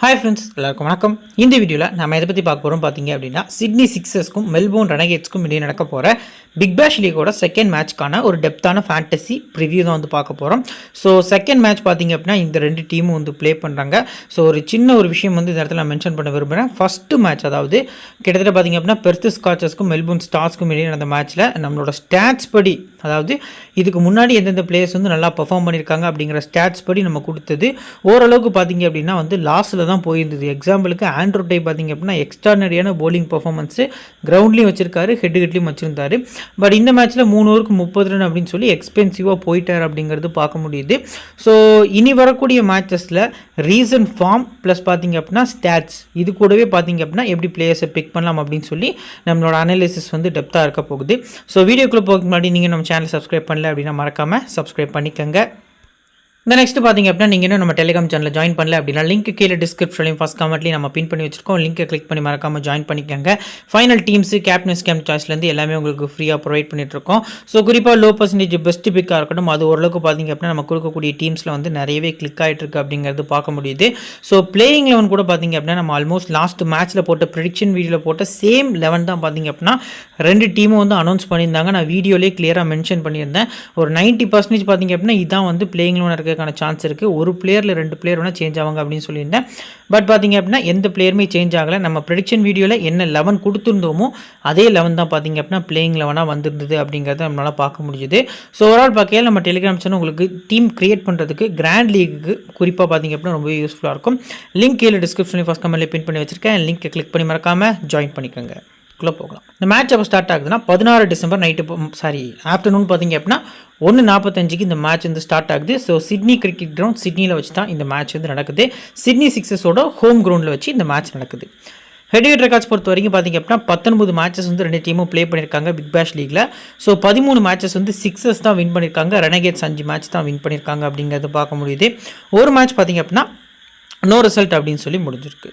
Hi friends, எல்லாருக்கும் வணக்கம். இந்த வீடியோவில் நம்ம எதை பற்றி பார்க்க போகிறோம் பார்த்தீங்க அப்படின்னா, சிட்னி சிக்ஸர்ஸ்க்கும் மெல்போர்ன் ரெனகேட்ஸ்க்கும் இடையே நடக்க போகிற பிக் பேஷ் லீகோட செகண்ட் மேட்ச்க்கான ஒரு டெப்த்தான ஃபேண்டசி ப்ரிவியூ தான் வந்து பார்க்க போகிறோம். ஸோ செகண்ட் மேட்ச் பார்த்தீங்க அப்படின்னா இந்த ரெண்டு டீமும் வந்து ப்ளே பண்ணுறாங்க. ஸோ ஒரு சின்ன ஒரு விஷயம் வந்து இந்த இடத்துல நான் மென்ஷன் பண்ண விரும்புகிறேன். ஃபஸ்ட்டு மேட்ச், அதாவது கிட்டத்தட்ட பார்த்தீங்க அப்படின்னா பெர்த் ஸ்காச்சர்ஸ்க்கும் மெல்போர்ன் ஸ்டார்ஸ்க்கும் இடையே நடந்த மேட்ச்சில் நம்மளோட ஸ்டாட்ஸ் படி, அதாவது இதுக்கு முன்னாடி எந்தெந்த பிளேயர்ஸ் வந்து நல்லா பெர்ஃபார்ம் பண்ணியிருக்காங்க அப்படிங்கிற ஸ்டாட்ஸ் படி நம்ம கொடுத்தது ஓரளவுக்கு பார்த்தீங்க அப்படின்னா வந்து லாஸ்ட்டில் தான் போயிருந்தது. எக்ஸாம்பிளுக்கு ஆண்ட்ரூ டை பார்த்தீங்க அப்படின்னா எக்ஸ்ட்ரானரியான போலிங் பர்ஃபார்மன்ஸு கிரவுண்ட்லேயும் வச்சிருக்காரு, ஹெட்லையும் வச்சிருந்தாரு. பட் இந்த மேட்ச்சில் 3 ஓவருக்கு 30 ரன் அப்படின்னு சொல்லி எக்ஸ்பென்சிவாக போயிட்டார் அப்படிங்கிறது பார்க்க முடியுது. ஸோ இனி வரக்கூடிய மேட்சஸில் ரீசன் ஃபார்ம் ப்ளஸ் பார்த்தீங்க அப்படின்னா ஸ்டாட்ஸ், இது கூடவே பார்த்தீங்க அப்படின்னா எப்படி பிளேயர்ஸை பிக் பண்ணலாம் அப்படின்னு சொல்லி நம்மளோட அனாலிசிஸ் வந்து டெப்த்தாக இருக்க போகுது. ஸோ வீடியோக்குள்ளே போக முன்னாடி நீங்கள் நம்ம சேனல் சப்ஸ்கிரைப் பண்ணல அப்படின்னா மறக்காமல் சப்ஸ்கிரைப் பண்ணிக்கோங்க. இந்த நெக்ஸ்ட் பார்த்தீங்க அப்படின்னா நீங்கள் இன்னும் நம்ம டெலிகிராம் சேனலில் ஜாயின் பண்ணல அப்படின்னா லிங்க் கீழே டிஸ்கிரிப்ஷன்லையும் ஃபஸ்ட் கமெண்ட்லையும் நம்ம பின் பண்ணி வச்சிருக்கோம். லிங்கை கிளிக் பண்ணி மறக்காமல் ஜாயின் பண்ணிக்கோங்க. ஃபைனல் டீம்ஸு கேப்டன்ஸ் கேம்ப் சாய்ஸ்லேருந்து எல்லாமே உங்களுக்கு ஃப்ரீயாக ப்ரொவைட் பண்ணிட்டுருக்கோம். ஸோ குறிப்பாக லோ பர்சன்டேஜ் பெஸ்ட் பிக்காக இருக்கட்டும், அது ஓரளவுக்கு பார்த்தீங்க அப்படின்னா நம்ம கொடுக்கக்கூடிய டீம்ஸில் வந்து நிறையவே கிளிக் ஆகிட்டு இருக்கு அப்படிங்கிறது பார்க்க முடியுது. ஸோ பிளேயிங் 11 கூட பார்த்தீங்க அப்படின்னா நம்ம ஆல்மோஸ்ட் லாஸ்ட் மேட்ச்சில் போட்ட ப்ரெடிக்ஷன் வீடியோவில் போட்ட சேம் 11 தான் பார்த்தீங்க அப்படின்னா ரெண்டு டீமும் வந்து அனௌன்ஸ் பண்ணியிருந்தாங்க. நான் வீடியோலேயே கிளியராக மென்ஷன் பண்ணியிருந்தேன். ஒரு 90% பார்த்தீங்க அப்படின்னா இதான் வந்து பிளேயிங் 11 இருக்கான சான்ஸ் இருக்குது. ஒரு பிளேயரில் 2 பிளேயர் வேணால் சேஞ்ச் ஆவாங்க அப்படின்னு சொல்லியிருந்தேன். பட் பார்த்தீங்க அப்படின்னா எந்த பிளேயருமே சேஞ்ச் ஆகலை. நம்ம ப்ரெடிக்ஷன் வீடியோவில் என்ன 11 கொடுத்துருந்தோமோ அதே 11 தான் பார்த்தீங்க அப்படின்னா பிளேயிங் 11 வந்திருந்தது அப்படிங்கிறத நம்மளால் பார்க்க முடியுது. ஸோ ஓவரால் பார்க்கையில் நம்ம டெலிகிராம் சேனல் உங்களுக்கு டீம் கிரியேட் பண்ணுறதுக்கு கிராண்ட் லீக்கு குறிப்பாக பார்த்தீங்க அப்படின்னா ரொம்ப யூஸ்ஃபுல்லாக இருக்கும். லிங்க் கீழே டிஸ்கிரிப்ஷனில் ஃபஸ்ட் கமெண்ட்லேயே பின் பண்ணி வச்சிருக்கேன். லிங்க்கை கிளிக் பண்ணி மறக்காமல் ஜாயின் பண்ணிக்கோங்க. போகலாம். இந்த மேட்ச் அப்போ ஸ்டார்ட் ஆகுதுன்னா 16 டிசம்பர் ஆஃப்டர்நூன் பார்த்தீங்க அப்படின்னா 1:45 இந்த மேட்ச் வந்து ஸ்டார்ட் ஆகுது. ஸோ சிட்னி கிரிக்கெட் கிரவுண்ட் சிட்னியில் வச்சு தான் இந்த மேட்ச் வந்து நடக்குது. சிட்னி சிக்ஸர்ஸோட ஹோம் கிரவுண்டில் வச்சு இந்த மேட்ச் நடக்குது. ஹெட் ரெக்கார்ட்ஸ் பொறுத்த வரைக்கும் பார்த்தீங்க அப்படின்னா 19 மேட்சஸ் வந்து ரெண்டு டீமும் ப்ளே பண்ணியிருக்காங்க பிக் பேஷ் லீக்ல. ஸோ 13 மேட்சஸ் வந்து சிக்ஸர்ஸ் தான் வின் பண்ணியிருக்காங்க, ரெனகேட்ஸ் 5 மேட்ச் தான் வின் பண்ணியிருக்காங்க அப்படிங்கிறது பார்க்க முடியுது. ஒரு மேட்ச் பார்த்தீங்க அப்படின்னா நோ ரிசல்ட் அப்படின்னு சொல்லி முடிஞ்சிருக்கு.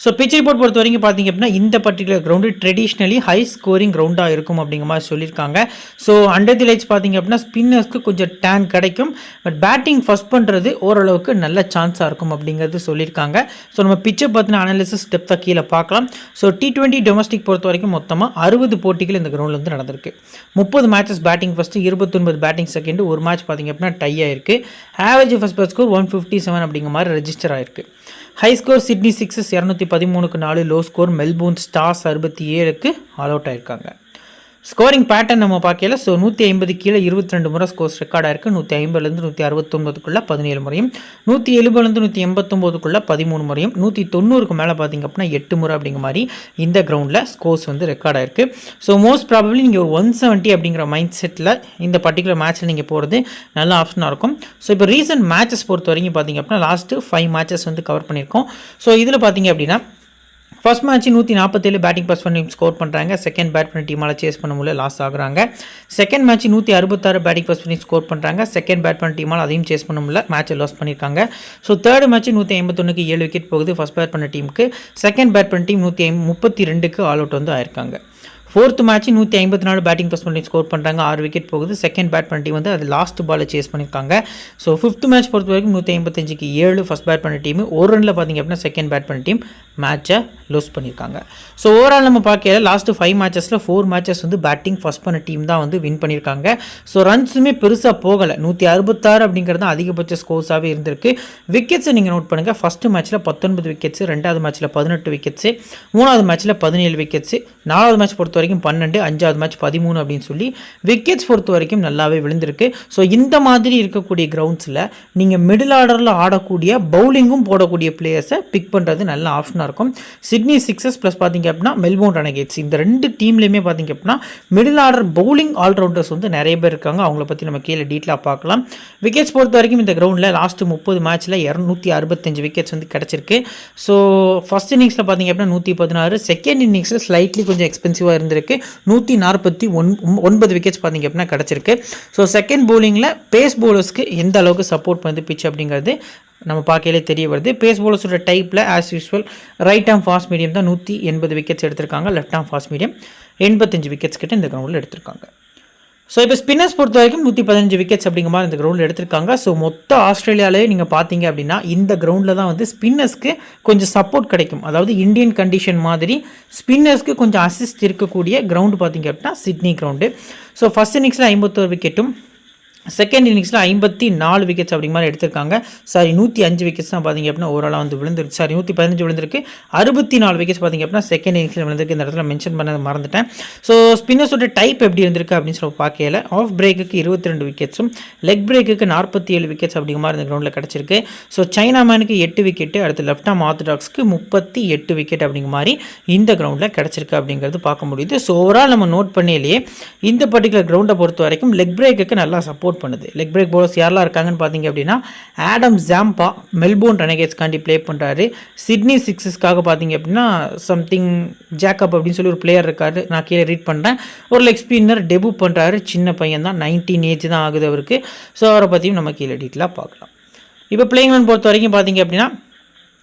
ஸோ பிச் ரிப்போர்ட் பொறுத்த வரைக்கும் பார்த்தீங்க அப்படின்னா இந்த particular ground traditionally high scoring கிரவுண்டாக இருக்கும் அப்படிங்கிற மாதிரி சொல்லியிருக்காங்க. ஸோ அண்டர் தி லைட்ஸ் பார்த்தீங்க அப்படின்னா ஸ்பின்னர்ஸ்க்கு கொஞ்சம் டேன் கிடைக்கும். பட் பேட்டிங் ஃபஸ்ட் பண்ணுறது ஓரளவுக்கு நல்ல சான்ஸாக இருக்கும் அப்படிங்கிறது சொல்லியிருக்காங்க. ஸோ நம்ம பிச்சை பற்றின அனாலிசிஸ் டெப்த்தாக கீழே பார்க்கலாம். ஸோ T20 டொமஸ்டிக் பொறுத்த வரைக்கும் மொத்தமாக 60 போட்டிகள் இந்த கிரவுண்டில் வந்து நடந்திருக்கு. 30 matches batting first, 29 batting second, ஒரு மேட்ச் பார்த்தீங்க அப்படின்னா டை ஆயிருக்கு. ஆவரேஜ் ஃபர்ஸ்ட் பேட் ஸ்கோர் 157 அப்படிங்கிற மாதிரி ரெஜிஸ்டர் ஆயிருக்கு. ஹை ஸ்கோர் சிட்னி சிக்ஸஸ் 213க்கு 4, லோ ஸ்கோர் மெல்போர்ன் ஸ்டார்ஸ் 67க்கு ஆல் அவுட் ஆயிருக்காங்க. ஸ்கோரிங் பேட்டர்ன் நம்ம பார்க்கல. ஸோ 150 கீழே 22 முறை ஸ்கோர்ஸ் ரெக்கார்டாக இருக்குது. 150லேருந்து 169க்குள்ள 17 முறையும், 170லேருந்து 189க்குள்ள 13 முறையும், 190க்கு மேலே பார்த்தீங்க அப்படின்னா 8 முறை அப்படிங்கிற மாதிரி இந்த கிரவுண்டில் ஸ்கோர்ஸ் வந்து ரெக்கார்டாக இருக்குது. ஸோ மோஸ்ட் ப்ராபப்ளி நீங்கள் ஒரு 170 அப்படிங்கிற மைண்ட் செட்டில் இந்த பர்டிகுலர் மேட்ச்சில் நீங்கள் போகிறது நல்ல ஆப்ஷனாக இருக்கும். ஸோ இப்போ ரீசன்ட் மேட்சஸ் பொறுத்த வரைக்கும் பார்த்தீங்க அப்படின்னா லாஸ்ட்டு 5 மேட்சஸ் வந்து கவர் பண்ணியிருக்கோம். ஸோ இதில் பார்த்தீங்க அப்படின்னா ஃபர்ஸ்ட் மேட்ச் 147 பேட்டிங் பர்ஸ் பண்ணி ஸ்கோர் பண்ணுறாங்க. செகண்ட் பேட் பண்ண டீமால் சேஸ் பண்ண முடியல, லாஸ் ஆகுறாங்க. செகண்ட் மேட்ச் 166 பேட்டிங் பர்ஸ் பண்ணி ஸ்கோர் பண்ணுறாங்க. செகண்ட் பேட் பண்ண டீமால் அதையும் சேஸ் பண்ண முடியல, மேட்சை லாஸ் பண்ணியிருக்காங்க. ஸோ தேர்ட் மேட்ச் 151க்கு 7 விக்கெட் போகுது ஃபர்ஸ்ட் பேட் பண்ண டீமுக்கு. செகண்ட் பேட் பண்ண டீம் 132க்கு ஆல் அவுட் வந்து ஆயிருக்காங்க. ஃபோர்த் மேட்ச் 154 பேட்டிங் பர்ஸ் பண்ணி ஸ்கோர் பண்ணுறாங்க, 6 விக்கெட் போகுது. செகண்ட் பேட் பண்ண டீம் வந்து அது லாஸ்ட் பாலை சேஸ் பண்ணியிருக்காங்க. ஸோ ஃபிஃப்த் மேட்ச் பொறுத்த வரைக்கும் 155க்கு 7 ஃபர்ஸ்ட் பேட் பண்ண டீம், ஒரு ரனில் பார்த்தீங்க அப்படின்னா செகண்ட் பேட் பண்ண டீம் மேட்சை லூஸ் பண்ணியிருக்காங்க. ஸோ ஓவரால் நம்ம பார்க்கல லாஸ்ட்டு 5 மேட்சஸில் 4 மேட்சஸ் வந்து பேட்டிங் ஃபர்ஸ்ட் பண்ண டீம் தான் வந்து வின் பண்ணியிருக்காங்க. ஸோ ரன்ஸுமே பெருசாக போகலை, 166 அப்படிங்கிறது தான் அதிகபட்ச ஸ்கோர்ஸாகவே இருந்திருக்கு. விக்கெட்ஸை நீங்கள் நோட் பண்ணுங்கள். ஃபஸ்ட்டு மேட்ச்சில் 19 விக்கெட்ஸு, ரெண்டாவது மேட்ச்சில் 18 விக்கெட்ஸு, மூணாவது மேட்ச்சில் 17 விக்கெட்ஸு, நாலாவது மேட்ச் பொறுத்த வரைக்கும் 12, அஞ்சாவது மேட்ச் 13 அப்படின்னு சொல்லி விக்கெட்ஸ் பொறுத்த வரைக்கும் நல்லாவே விழுந்திருக்கு. ஸோ இந்த மாதிரி இருக்கக்கூடிய கிரவுண்ட்ஸில் நீங்கள் மிடில் ஆர்டரில் ஆடக்கூடிய பவுலிங்கும் போடக்கூடிய பிளேயர்ஸை பிக் பண்ணுறது நல்ல ஆப்ஷனாக இருக்கும். சிட்னி சிக்ஸஸ் ப்ளஸ் பார்த்தீங்க அப்படின்னா மெல்போர்ன் ரெனகேட்ஸ், இந்த ரெண்டு டீம்லேயுமே பார்த்தீங்க அப்படின்னா மிடில் ஆர்டர் பவுலிங் ஆல்ரவுண்டர்ஸ் வந்து நிறைய பேர் இருக்காங்க. அவங்கள பற்றி நம்ம கீழே டீட்டெயிலாக பார்க்கலாம். விக்கெட்ஸ் பொறுத்த வரைக்கும் இந்த கிரவுண்டில் லாஸ்ட் 30 மேட்ச்சில் 265 விக்கெட்ஸ் வந்து கிடச்சிருக்கு. ஸோ ஃபர்ஸ்ட் இன்னிங்ஸில் பார்த்தீங்க அப்படின்னா 116, செகண்ட் இன்னிங்ஸில் ஸ்லைட்லி கொஞ்சம் எக்ஸ்பென்சிவாக இருந்திருக்கு, 149 விக்கெட்ஸ் பார்த்தீங்க அப்படின்னா கிடச்சிருக்கு. ஸோ செகண்ட் பவுலிங்கில் பேஸ் பவுலர்ஸ்க்கு எந்த அளவுக்கு சப்போர்ட் பண்ணி பிச் அப்படிங்கிறது நம்ம பார்க்கலே தெரிய வருது. பேஸ் பவுலர்ஸோட டைப்பில் ஆஸ் யூஸ்வல் ரைட் ஆம் ஃபாஸ்ட் மீடியம் தான் 180 விக்கெட்ஸ் எடுத்திருக்காங்க. Left arm fast medium 85 wickets கிட்ட இந்த கிரவுண்டில் எடுத்திருக்காங்க. ஸோ இப்போ ஸ்பின்னர்ஸ் பொறுத்த வரைக்கும் 115 விக்கெட்ஸ் அப்படிங்கிற மாதிரி இந்த கிரவுண்டில் எடுத்திருக்காங்க. ஸோ மொத்த ஆஸ்திரேலியாவிலே நீங்கள் பார்த்தீங்க அப்படின்னா இந்த கிரவுண்டில் தான் வந்து ஸ்பின்னர்ஸ்க்கு கொஞ்சம் சப்போர்ட் கிடைக்கும். அதாவது இந்தியன் கண்டிஷன் மாதிரி ஸ்பின்னர்ஸ்க்கு கொஞ்சம் அசிஸ்ட் இருக்கக்கூடிய கிரவுண்டு பார்த்தீங்க அப்படின்னா சிட்னி கிரவுண்டு. ஸோ ஃபர்ஸ்ட் இன்னிங்ஸில் 51 விக்கெட்டும் செகண்ட் இன்னிங்ஸில் 54 விக்கெட்ஸ் அப்படிங்கிற மாதிரி எடுத்திருக்காங்க. 105 விக்கெட்ஸ் தான் பார்த்தீங்க அப்படின்னா ஓவராலாக வந்து விழுந்துருக்கு. 115 விழுந்திருக்கு. 64 விக்கெட்ஸ் பார்த்தீங்க அப்படின்னா செகண்ட் இன்னிங்ஸில் விழுந்திருக்கு. இந்த இடத்துல மென்ஷன் பண்ண மறந்துட்டேன். ஸோ ஸ்பின்னர்ஸோட டைப் எப்படி இருந்திருக்கு அப்படின்னு சொல்லி பார்க்கல. ஆஃப் பிரேக்குக்கு 22 விக்கெட்ஸும் லெக் பிரேக்குக்கு 47 விக்கெட்ஸ் அப்படிங்கிற மாதிரி இந்த கிரவுண்டில் கிடச்சிருக்கு. ஸோ சைனா மேனுக்கு 8 விக்கெட்டு, அடுத்து லெஃப்ட் ஆர்ம் ஆர்த்தடாக்ஸ்க்கு 38 விக்கெட் அப்படிங்கிற மாதிரி இந்த கிரவுண்டில் கிடச்சிருக்கு அப்படிங்கிறது பார்க்க முடியுது. ஸோ ஓவரால் நம்ம நோட் பண்ணியிலேயே இந்த பர்டிகுலர் கிரவுண்டை பொறுத்த வரைக்கும் லெக் பிரேக்குக்கு நல்லா சப்போர்ட் பண்ணுது. லெக் பிரேக் பவுலர்ஸ் யாரெல்லாம் இருக்காங்கன்னு பார்த்தீங்க அப்படின்னா ஆடம் ஜாம்பா மெல்போர்ன் ரெனகேட்ஸ்காண்டி ப்ளே பண்ணுறாரு. சிட்னி சிக்ஸஸ்க்காக பார்த்தீங்க அப்படின்னா சம்திங் ஜேக்கப் அப்படின்னு சொல்லி ஒரு பிளேயர் இருக்காரு. நான் கீழே ரீட் பண்ணுறேன். ஒரு லெக் ஸ்பின்னர் டெபு பண்ணுறாரு. சின்ன பையன் தான், 19 ஏஜ் தான் ஆகுது அவருக்கு. ஸோ அவரை பற்றியும் நம்ம கீழே டீட்டெயிலாக பார்க்கலாம். இப்போ பிளேயிங் லெவன் பொறுத்த வரைக்கும் பார்த்தீங்க அப்படின்னா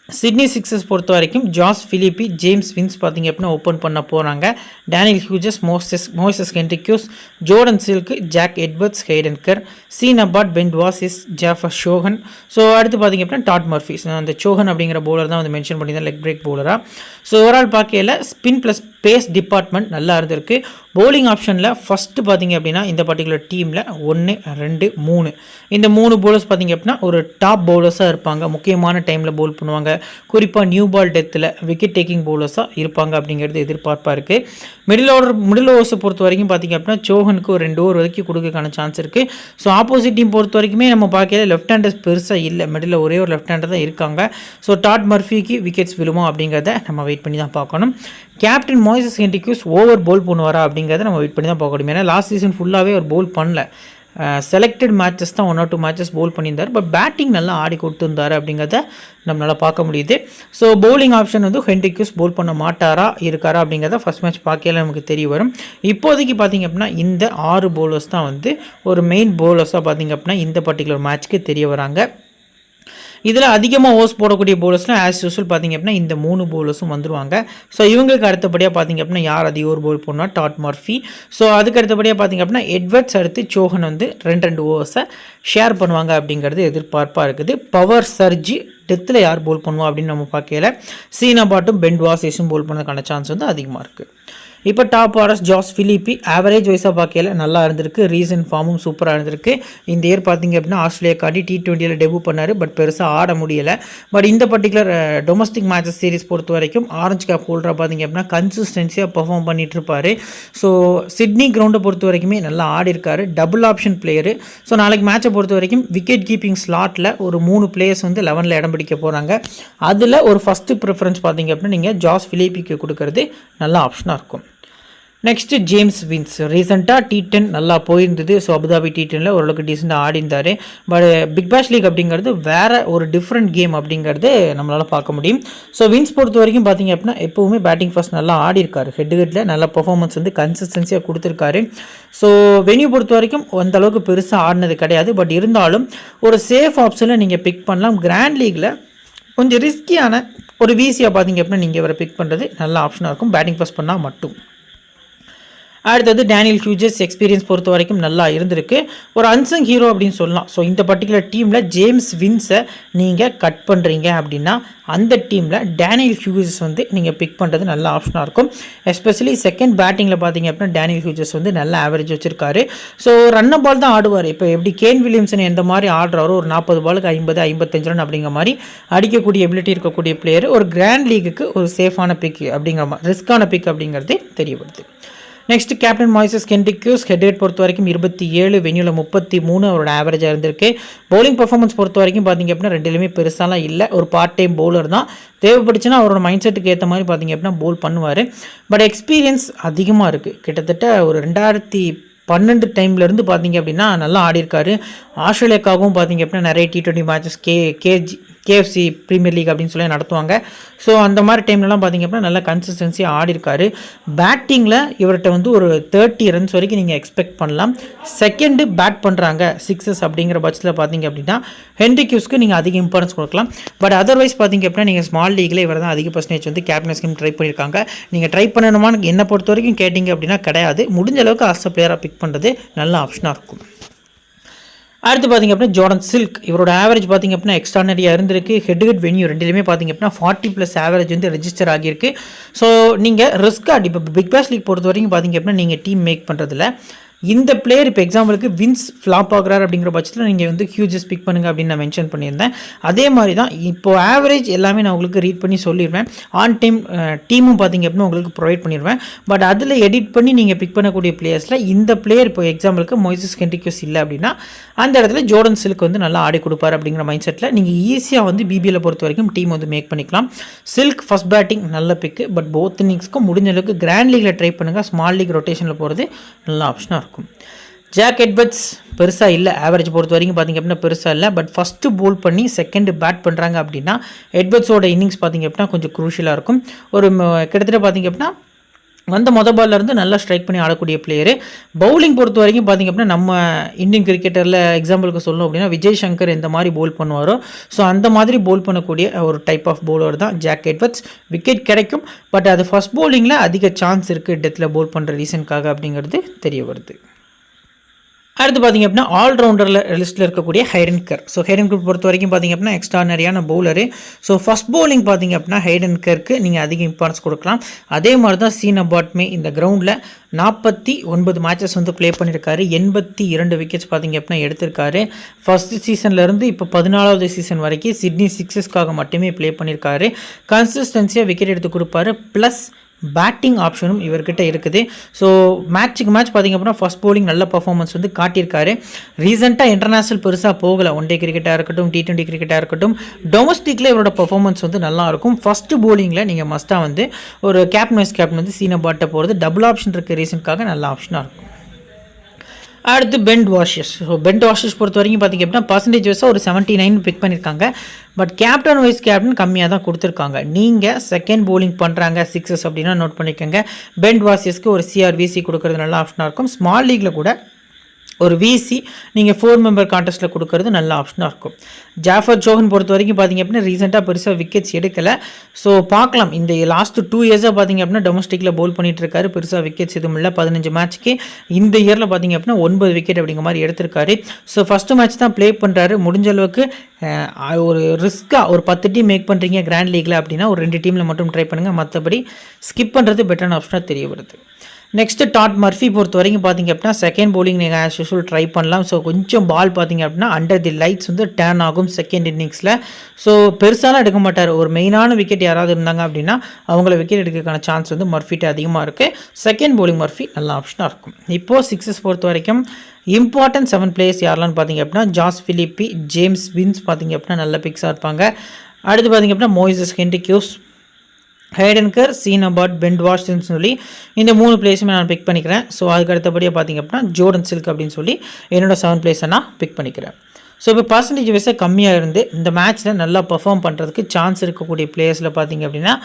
சிட்னி சிக்ஸஸ் பொறுத்த வரைக்கும் ஜாஸ் பிலிப்பி, ஜேம்ஸ் வின்ஸ் பார்த்தீங்க அப்படின்னா ஓப்பன் பண்ண போகிறாங்க. Daniel Hughes, Moises Henriques, Jordan Silk, Jack Edwards, Hayden Kerr, Sean Abbott, Ben வாசிஸ், ஜாஃபர் ஷோகன். ஸோ அடுத்து பார்த்தீங்க அப்படின்னா டாட் மர்ஃபி. அந்த ஷோகன் அப்படிங்கிற பவுலர் தான் வந்து மென்ஷன் பண்ணியிருந்தேன் லெக் பிரேக் பவுலராக. ஸோ ஓவரால் பார்க்கையில் ஸ்பின் ப்ளஸ் பேஸ் டிபார்ட்மெண்ட் நல்லா இருந்திருக்கு. பவுலிங் ஆப்ஷனில் ஃபஸ்ட்டு பார்த்தீங்க அப்படின்னா இந்த பர்டிகுலர் டீமில் 1, 2, 3 இந்த 3 பவுலர்ஸ் பார்த்தீங்க அப்படின்னா ஒரு டாப் பவுலர்ஸாக இருப்பாங்க. முக்கியமான டைமில் பவுல் பண்ணுவாங்க. குறிப்பாக நியூ பால் டெத்தில் விக்கெட் டேக்கிங் பவுலர்ஸாக இருப்பாங்க அப்படிங்கிறது எதிர்பார்ப்பாக இருக்குது. மிடில் ஓவர்ஸை பொறுத்த வரைக்கும் பார்த்திங்க அப்படின்னா சோஹனுக்கு ஒரு 2 ஓவர் வரைக்கும் கொடுக்கறதுக்கான சான்ஸ் இருக்குது. ஸோ ஆப்போசிட் டீம் பொறுத்த வரைக்குமே நம்ம பார்க்கல லெஃப்ட் ஹேண்டர்ஸ் பெருசாக இல்லை. மிடில் ஒரே ஒரு லெஃப்ட் ஹேண்டர் தான் இருக்காங்க. ஸோ டாட் மர்ஃபிக்கு விக்கெட்ஸ் விழுமா அப்படிங்கிறத நம்ம வெயிட் பண்ணி தான் பார்க்கணும். Captain Moses Henriques over Pavul பண்ணுவாரா அப்படிங்கிறத நம்ம வெயிட் பண்ணி தான் பார்க்க முடியும். ஏன்னா லாஸ்ட் சீசன் ஃபுல்லாகவே ஒரு பவுல் பண்ணல. செலக்டட் மேட்சஸ் தான் 1 or 2 மேட்சஸ் பவுல் பண்ணியிருந்தார். பட் பேட்டிங் நல்லா ஆடி கொடுத்துருந்தார் அப்படிங்கிறத நம்மளால் பார்க்க முடியுது. ஸோ பவுலிங் ஆப்ஷன் வந்து ஹென்ரிக்யூஸ் பவுல் பண்ண மாட்டாரா இருக்காரா அப்படிங்கிறத ஃபஸ்ட் மேட்ச் பார்க்கல நமக்கு தெரிய வரும். இப்போதைக்கு பார்த்திங்க அப்படின்னா இந்த 6 பவுலர்ஸ் தான் வந்து ஒரு மெயின் பவுலர்ஸாக பார்த்திங்க அப்படின்னா இந்த பர்டிகுலர் மேட்ச்க்கு தெரிய வராங்க. இதில் அதிகமாக ஓவர்ஸ் போடக்கூடிய பவுலர்ஸ்னால் ஆஸ் யூஸ்வல் பார்த்திங்க அப்படின்னா இந்த 3 பவுலர்ஸும் வந்துடுவாங்க. ஸோ இவங்களுக்கு அடுத்தபடியாக பார்த்திங்க அப்படின்னா யார் அதிக ஓவர் பவுல் பண்ணால் டாட் மர்ஃபி. ஸோ அதுக்கு அடுத்தபடியாக பார்த்திங்க அப்படின்னா எட்வர்ட்ஸ், அடுத்து சோஹன் வந்து 2 ஓவர்ஸை ஷேர் பண்ணுவாங்க அப்படிங்கிறது எதிர்பார்ப்பாக இருக்குது. பவர் சர்ஜி டெத்தில் யார் பவுல் பண்ணுவா அப்படின்னு நம்ம பார்க்கல. சீனாபாட்டும் பென் வாசிஸும் பவுல் பண்ணதுக்கான சான்ஸ் வந்து அதிகமாக இருக்குது. இப்போ டாப் ஆர்டர்ஸ் ஜாஸ் பிலிப்பி ஆவரேஜ் வைஸாக பார்க்கல நல்லா இருந்திருக்கு. ரீசன்ட் ஃபார்மும் சூப்பராக இருந்திருக்கு. இந்த இயர் பார்த்திங்க அப்படின்னா ஆஸ்திரேலியாக்காண்டி T20 டெபு பண்ணார். பட் பெருசாக ஆட முடியலை. பட் இந்த பர்டிகுலர் டொமஸ்டிக் மேட்சஸ் சீரிஸ் பொறுத்த வரைக்கும் ஆரஞ்சு கேப் ஹோல்டராக பார்த்திங்க அப்படின்னா கன்சிஸ்டன்சியாக பெர்ஃபார்ம் பண்ணிட்டு இருப்பார். ஸோ சிட்னி கிரவுண்டை பொறுத்த வரைக்குமே நல்லா ஆடி இருக்காரு. Double option player. ஸோ நாளைக்கு மேட்சை பொறுத்த வரைக்கும் விக்கெட் கீப்பிங் ஸ்லாட்டில் ஒரு 3 பிளேயர்ஸ் வந்து 11ல் இடம் பிடிக்க போகிறாங்க. அதில் ஒரு ஃபஸ்ட்டு ப்ரிஃபரன்ஸ் பார்த்திங்க அப்படின்னா நீங்கள் ஜாஸ் பிலிப்பிக்கு கொடுக்கறது நல்ல ஆப்ஷனாக இருக்கும். நெக்ஸ்ட்டு ஜேம்ஸ் வின்ஸ் ரீசெண்டாக T10 நல்லா போயிருந்தது. ஸோ அபுதாபி T10ல் ஓரளவுக்கு டீசெண்டாக ஆடிந்தார். பட் பிக் பேஷ் லீக் அப்படிங்கிறது வேறு ஒரு டிஃப்ரெண்ட் கேம் அப்படிங்கிறது நம்மளால் பார்க்க முடியும். ஸோ வின்ஸ் பொறுத்த வரைக்கும் பார்த்திங்க அப்படின்னா எப்போவுமே பேட்டிங் ஃபர்ஸ்ட் நல்லா ஆடி இருக்காரு. ஹெட்டில் நல்ல பர்ஃபார்மன்ஸ் வந்து கன்சிஸ்டன்சியாக கொடுத்துருக்காரு. ஸோ வென்யூ பொறுத்த வரைக்கும் அந்தளவுக்கு பெருசாக ஆடினது கிடையாது. பட் இருந்தாலும் ஒரு சேஃப் ஆப்ஷனில் நீங்கள் பிக் பண்ணலாம். கிராண்ட் லீக்கில் கொஞ்சம் ரிஸ்கியான ஒரு வீசியாக பார்த்திங்க அப்படின்னா நீங்கள் இவரை பிக் பண்ணுறது நல்ல ஆப்ஷனாக இருக்கும் பேட்டிங் ஃபர்ஸ்ட் பண்ணால் மட்டும். அடுத்தது டேனியல் ஹியூஜஸ் எக்ஸ்பீரியன்ஸ் பொறுத்த வரைக்கும் நல்லா இருந்திருக்கு. ஒரு அன்சங் ஹீரோ அப்படின்னு சொல்லலாம். ஸோ இந்த பர்டிகுலர் டீமில் ஜேம்ஸ் வின்ஸை நீங்கள் கட் பண்ணுறீங்க அப்படின்னா அந்த டீமில் டேனியல் ஹியூஜஸ் வந்து நீங்கள் பிக் பண்ணுறது நல்ல ஆப்ஷனாக இருக்கும். எஸ்பெஷலி செகண்ட் பேட்டிங்கில் பார்த்தீங்க அப்படின்னா டேனியல் ஹியூஜஸ் வந்து நல்ல ஆவரேஜ் வச்சுருக்காரு. ஸோ ரன்ன பால் தான் ஆடுவார். இப்போ எப்படி கேன் வில்லியம்சன் எந்த மாதிரி ஆடுறாரோ ஒரு 40 பாலுக்கு 50, 55 ரன் அப்படிங்கிற மாதிரி அடிக்கக்கூடிய எபிலிட்டி இருக்கக்கூடிய பிளேயர் ஒரு கிராண்ட் லீக்குக்கு ஒரு சேஃபான பிக் அப்படிங்கிற மாதிரி ரிஸ்க்கான பிக் அப்படிங்கிறதே தெரிய வருது. Next captain Moses Henriques head பொறுத்த வரைக்கும் 27, வென்யூவில் 33 அவரோட ஆவரேஜாக இருந்திருக்கு. பவுலிங் பர்ஃபார்மன்ஸ் பொறுத்த வரைக்கும் பார்த்திங்க அப்படின்னா ரெண்டுலேயுமே பெருசாலாம் இல்லை. ஒரு பார்ட் டைம் பவுலர் தான். தேவைப்படுச்சுன்னா அவரோட மைண்ட் செட்டுக்கு ஏற்ற மாதிரி பார்த்திங்க அப்படின்னா பவுல் பண்ணுவார். பட் எக்ஸ்பீரியன்ஸ் அதிகமாக இருக்குது. கிட்டத்தட்ட ஒரு 2012 டைம்லேருந்து பார்த்திங்க அப்படின்னா நல்லா ஆடி இருக்காரு. ஆஸ்திரேலியாக்காகவும் பார்த்திங்க அப்படின்னா நிறைய T20 matches KFC premier league அப்படின்னு சொல்லி நடத்துவாங்க. ஸோ அந்த மாதிரி டைம்லலாம் பார்த்திங்க அப்படின்னா நல்லா கன்சிஸ்டன்சியாக ஆடி இருக்காரு. பேட்டிங்கில் இவர்கிட்ட வந்து ஒரு 30 ரன்ஸ் வரைக்கும் நீங்கள் எக்ஸ்பெக்ட் பண்ணலாம். செகண்டு பேட் பண்ணுறாங்க சிக்ஸஸ் அப்படிங்கிற பட்சத்தில் பார்த்திங்க அப்படின்னா ஹென்ரி கியூஸ்க்கு நீங்கள் அதிக இம்பார்ட்டன்ஸ் கொடுக்கலாம். பட் அதர்வைஸ் பார்த்திங்க அப்படின்னா நீங்கள் ஸ்மால் லீக்கில் இவர் தான் அதிக பர்சன்டேஜ் வந்து கேப்டன் ஸ்கீம் ட்ரை பண்ணியிருக்காங்க. நீங்கள் ட்ரை பண்ணணுமான்னு என்னை பொறுத்த வரைக்கும் கேட்டிங்க அப்படின்னா கிடையாது. முடிஞ்ச அளவுக்கு ஆஸ் அ பிளேயராக பிக் பண்ணுறது நல்ல ஆப்ஷனாக இருக்கும். அடுத்து பார்த்திங்க அப்படின்னா ஜோர்டன் சில்க், இவரோட ஆவரேஜ் பார்த்திங்க அப்படின்னா எக்ஸ்ட்ரானரியாக இருந்திருக்கு. ஹெட் வென்யூ ரெண்டுலேயுமே பார்த்திங்க அப்படின்னா 40+ ஆவரேஜ் வந்து ரெஜிஸ்டர் ஆகியிருக்கு. ஸோ நீங்கள் ரிஸ்க்காக இப்போ பிக் பாஸ் லீக் பொறுத்த வரைக்கும் பார்த்திங்க அப்படின்னா நீங்கள் டீம் மேக் பண்ணுறதில்ல. இந்த பிளேயர் இப்போ எக்ஸாம்பிளுக்கு வின்ஸ் ஃப்ளாப் ஆகிறார் அப்படிங்கிற பட்சத்தில் நீங்கள் வந்து ஹியூஜஸ் பிக் பண்ணுங்கள் அப்படின்னு நான் மென்ஷன் பண்ணியிருந்தேன். அதே மாதிரி தான் இப்போது ஆவரேஜ் எல்லாமே நான் உங்களுக்கு ரீட் பண்ணி சொல்லிடுவேன். ஆன் டைம் டீமும் பார்த்திங்க அப்படின்னா உங்களுக்கு ப்ரொவைட் பண்ணிடுவேன். பட் அதில் எடிட் பண்ணி நீங்கள் பிக் பண்ணக்கூடிய பிளேயர்ஸில் இந்த பிளேயர் இப்போ எக்ஸாம்பிளுக்கு மொய்சஸ் ஹென்ரி கியூஸ் இல்லை அப்படின்னா அந்த இடத்துல ஜோர்டன் சில்க் வந்து நல்லா ஆடி கொடுப்பார் அப்படிங்கிற மைண்ட் செட்டில் நீங்கள் ஈஸியாக வந்து பிபிஎல் பொறுத்த வரைக்கும் டீம் வந்து மேக் பண்ணிக்கலாம். சில்க் ஃபஸ்ட் பேட்டிங் நல்ல பிக்கு. பட் போத் இன்னிங்ஸ்க்கும் முடிஞ்ச அளவுக்கு கிராண்ட் லீக்கில் ட்ரை பண்ணுங்கள். ஸ்மால் லீக் ரொட்டேஷனில் போகிறது நல்ல ஆப்ஷனாக இருக்கும். ஜாக் எட்வர்ட்ஸ் பெருசாக இல்லை, ஆவரேஜ் பொறுத்த வரைக்கும் பார்த்திங்க அப்படின்னா பெருசாக இல்லை. பட் ஃபஸ்ட்டு போல் பண்ணி செகண்டு பேட் பண்ணுறாங்க அப்படின்னா எட்வர்ட்ஸோட இன்னிங்ஸ் பார்த்திங்க அப்படின்னா கொஞ்சம் க்ரூஷியலாக இருக்கும். ஒரு கிட்டத்தட்ட பார்த்திங்க அப்படின்னா வந்த பால்லேருந்து நல்லா ஸ்ட்ரைக் பண்ணி ஆடக்கூடிய பிளேயரு. பவுலிங் பொறுத்த வரைக்கும் பார்த்திங்க அப்படின்னா நம்ம இந்தியன் கிரிக்கெட்டரில் எக்ஸாம்பிளுக்கு சொல்லணும் அப்படின்னா விஜய் சங்கர் எந்த மாதிரி போல் பண்ணுவாரோ ஸோ அந்த மாதிரி போல் பண்ணக்கூடிய ஒரு டைப் ஆஃப் பவுலர் தான் ஜாக் எட்வர்ட்ஸ். விக்கெட் கிடைக்கும், பட் அது ஃபஸ்ட் பவுலிங்கில் அதிக சான்ஸ் இருக்குது டெத்தில் போல் பண்ணுற ரீசனுக்காக அப்படிங்கிறது தெரிய வருது. அடுத்து பார்த்திங்க அப்படின்னா ஆல்ரவுண்டரில் லிஸ்ட்டில் இருக்கக்கூடிய ஹைடன் கர். ஸோ ஹைடன் கர் பொறுத்த வரைக்கும் பார்த்திங்க அப்படின்னா எக்ஸ்ட்ரானரியான பவுலரு. ஸோ ஃபஸ்ட் பவுலிங் பார்த்திங்க அப்படின்னா ஹைடன் கருக்கு நீங்கள் அதிக இம்பார்ட்டன்ஸ் கொடுக்கலாம். அதே மாதிரி தான் சீன் அபாட்மே இந்த கிரவுண்டில் 49 மேட்சஸ் வந்து ப்ளே பண்ணியிருக்காரு. 82 விக்கெட்ஸ் பார்த்திங்க அப்படின்னா எடுத்திருக்காரு. ஃபஸ்ட்டு சீசன்லேருந்து இப்போ 14வது சீசன் வரைக்கும் சிட்னி சிக்ஸஸ்க்காக மட்டுமே ப்ளே பண்ணியிருக்காரு. கன்சிஸ்டன்சியாக விக்கெட் எடுத்து கொடுப்பாரு. ப்ளஸ் பேட்டிங் ஆப்ஷனும் இவர்கிட்ட இருக்குது. ஸோ மேட்ச்சுக்கு மேட்ச் பார்த்திங்க அப்படின்னா ஃபஸ்ட் பவுலிங் நல்ல பர்ஃபார்மன்ஸ் வந்து காட்டியிருக்காரு. ரீசெண்டாக இன்டர்நேஷனல் பெருசாக போகலை. ஒன் டே கிரிக்கெட்டாக இருக்கட்டும், T20 கிரிக்கெட்டாக இருக்கட்டும், டொமஸ்டிக்கில் இவரோட பர்ஃபார்மன்ஸ் வந்து நல்லாயிருக்கும். ஃபஸ்ட்டு பவுலிங்கில் நீங்கள் மஸ்ட்டாக வந்து ஒரு கேப்டன் வைஸ் கேப்டன் வந்து சீன பாட்டை போகிறது டபுள் ஆப்ஷன் இருக்க ரீசனுக்காக நல்ல ஆப்ஷனாக இருக்கும். அடுத்து pen washes. So pen washes பொறுத்த வரைக்கும் பார்த்திங்க அப்படின்னா பர்சன்டேஜ் வைஸாக ஒரு 79 பிக் பண்ணியிருக்காங்க. பட் கேப்டன் வைஸ் கேப்டன் கம்மியாக தான் கொடுத்துருக்காங்க. நீங்கள் செகண்ட் பவுலிங் பண்ணுறாங்க சிக்ஸஸ் அப்படின்னா நோட் பண்ணிக்கோங்க. பென் வாஷஸ்க்கு ஒரு CRVC கொடுக்குறது நல்ல ஆப்ஷனாக இருக்கும். ஸ்மால் லீக்கில் கூட ஒரு விசி நீங்கள் 4 மெம்பர் கான்டெஸ்ட்டில் கொடுக்கறது நல்ல ஆப்ஷனாக இருக்கும். ஜாஃபர் ஜோஹன் பொறுத்த வரைக்கும் பார்த்திங்க அப்படின்னா ரீசெண்டாக பெருசாக விக்கெட்ஸ் எடுக்கலை. ஸோ பார்க்கலாம். இந்த லாஸ்ட்டு 2 இயர்ஸாக பார்த்திங்க அப்படின்னா டொமஸ்டிக்கில் பவுல் பண்ணிகிட்ருக்காரு. பெருசாக விக்கெட்ஸ் எதுவும் இல்லை. 15 மேட்ச்க்கு இந்த இயரில் பார்த்திங்க அப்படின்னா 9 விக்கெட் அப்படிங்கிற மாதிரி எடுத்திருக்காரு. ஸோ ஃபஸ்ட்டு மேட்ச் தான் ப்ளே பண்ணுறாரு. முடிஞ்ச அளவுக்கு ஒரு ரிஸ்க்காக ஒரு 10 டீம் மேக் பண்ணுறீங்க கிராண்ட் லீக்கில் அப்படின்னா ஒரு 2 டீமில் மட்டும் ட்ரை பண்ணுங்கள். மற்றபடி ஸ்கிப் பண்ணுறது பெட்டரான ஆப்ஷனாக தெரிய வருது. நெக்ஸ்ட்டு டாட் மர்ஃபி பொறுத்த வரைக்கும் பார்த்திங்க அப்படின்னா செகண்ட் பவுலிங் நீங்கள் ஆஸ் யூஸ்வல் ட்ரை பண்ணலாம். ஸோ கொஞ்சம் பால் பார்த்திங்க அப்படின்னா அண்டர் தி லைட்ஸ் வந்து டேர்ன் ஆகும் செகண்ட் இன்னிங்ஸில். ஸோ பெருசாலாம் எடுக்க மாட்டார். ஒரு மெயினான விக்கெட் யாராவது இருந்தாங்க அப்படின்னா அவங்கள விக்கெட் எடுக்கிறதுக்கான சான்ஸ் வந்து மர்ஃபிட்ட அதிகமாக இருக்குது. செகண்ட் பவுலிங் மர்ஃபி நல்ல ஆப்ஷனாக இருக்கும். இப்போது சிக்ஸஸ் பொறுத்த வரைக்கும் இம்பார்ட்டன்ட் 7 பிளேயர்ஸ் யாரெல்லாம் பார்த்திங்க அப்படின்னா ஜாஸ் பிலிப்பி, ஜேம்ஸ் வின்ஸ் பார்த்திங்க அப்படின்னா நல்ல பிக்ஸாக இருப்பாங்க. அடுத்து பார்த்திங்க அப்படின்னா Moises Henriques, Hayden Kerr, Sean Abbott, Ben வாஷஸ்ன்னு சொல்லி இந்த 3 பிளேஸுமே நான் பிக் பண்ணிக்கிறேன். ஸோ அதுக்கு அடுத்தபடியாக பார்த்திங்க அப்படின்னா ஜோர்டன் சில்க் அப்படின்னு சொல்லி என்னோடய 7 பிளேஸை நான் பிக் பண்ணிக்கிறேன். ஸோ இப்போ பர்சன்டேஜ் வைஸாக கம்மியாக இருந்து இந்த மேட்ச்சில் நல்லா பர்ஃபார்ம் பண்ணுறதுக்கு சான்ஸ் இருக்கக்கூடிய பிளேயர்ஸில் பார்த்திங்க அப்படின்னா